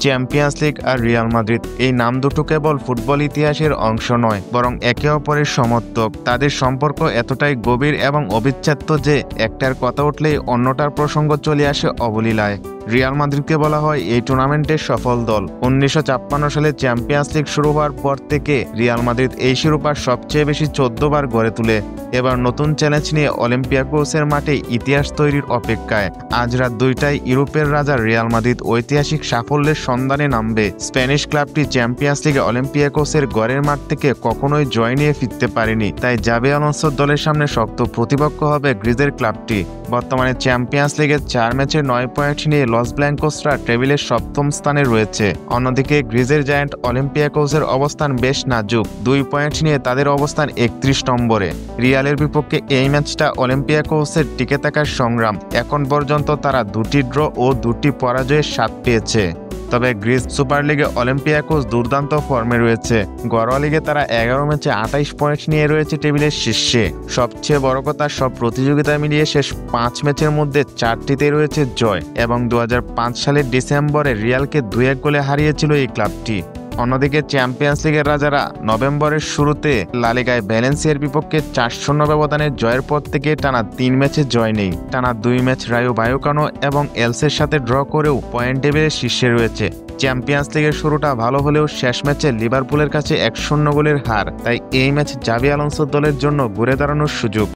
Champions league আর Real Madrid এই নাম দুটো কেবল ফুটবল ইতিহাসের অংশ নয়, বরং একে অপরের সমর্থক। তাদের সম্পর্ক এতটাই গভীর এবং অবিচ্ছেদ্য যে একটার কথা উঠলেই অন্যটার প্রসঙ্গ চলে আসে অবলীলায়। রিয়াল মাদ্রিদকে বলা হয় এই টুর্নামেন্টের সফল দল। 1956 সালে চ্যাম্পিয়ন্স লিগ শুরু হওয়ার পর থেকে রিয়াল মাদ্রিদ এই শিরোপা সবচেয়ে বেশি 14 বার গড়ে তুলে। এবার নতুন চ্যালেঞ্জ নিয়ে অলিম্পিয়াকোসের মাঠে ইতিহাস তৈরির অপেক্ষায়। আজ রাত 2টায় ইউরোপের রাজা রিয়াল মাদ্রিদ ঐতিহাসিক সাফল্যের সন্ধানে নামবে। স্প্যানিশ ক্লাবটি চ্যাম্পিয়ন্স লিগে অলিম্পিয়াকোসের ঘরের মাঠ থেকে কখনোই জয় নিয়ে ফিরতে পারেনি, তাই জাভি আলোনসোর দলের সামনে শক্ত প্রতিপক্ষ হবে গ্রিজের ক্লাবটি। বর্তমানে চ্যাম্পিয়ন্স লিগের 4 ম্যাচে 9 পয়েন্ট নিয়ে লস ব্ল্যাঙ্কোসরা টেবিলের 7ম স্থানে রয়েছে। অন্যদিকে গ্রিজের জায়ান্ট অলিম্পিয়াকোসের অবস্থান বেশ নাজুক, 2 পয়েন্ট নিয়ে তাদের অবস্থান 31 নম্বরে। রিয়ালের বিপক্ষে এই ম্যাচটা অলিম্পিয়াকোসের টিকে থাকার সংগ্রাম। এখন পর্যন্ত তারা 2টি ড্র ও 2টি পরাজয়ের স্বাদ পেয়েছে। তবে গ্রিস সুপার লিগে অলিম্পিয়াকোস দুর্দান্ত ফর্মে রয়েছে। ঘরোয়া লিগে তারা 11 ম্যাচে 28 পয়েন্ট নিয়ে রয়েছে টেবিলের শীর্ষে। সবচেয়ে বড় কথা, সব প্রতিযোগিতা মিলিয়ে শেষ 5 ম্যাচের মধ্যে 4টিতে রয়েছে জয়, এবং 2005 সালের ডিসেম্বরে রিয়ালকে 2-1 গোলে হারিয়েছিল এই ক্লাবটি। অন্যদিকে চ্যাম্পিয়ন্স লিগের রাজারা নভেম্বরের শুরুতে লা লিগায় ভ্যালেন্সিয়ার বিপক্ষে 4-0 ব্যবধানের জয়ের পর থেকে টানা 3 ম্যাচে জয় নেই। টানা 2 ম্যাচ রায়ো ভায়োকানো এবং এলসের সাথে ড্র করেও পয়েন্ট টেবিলের শীর্ষে রয়েছে। চ্যাম্পিয়ন্স লিগের শুরুটা ভালো হলেও শেষ ম্যাচে লিভারপুলের কাছে 1-0 গোলের হার, তাই এই ম্যাচ জাভি আলোনসোর দলের জন্য ঘুরে দাঁড়ানোর সুযোগ।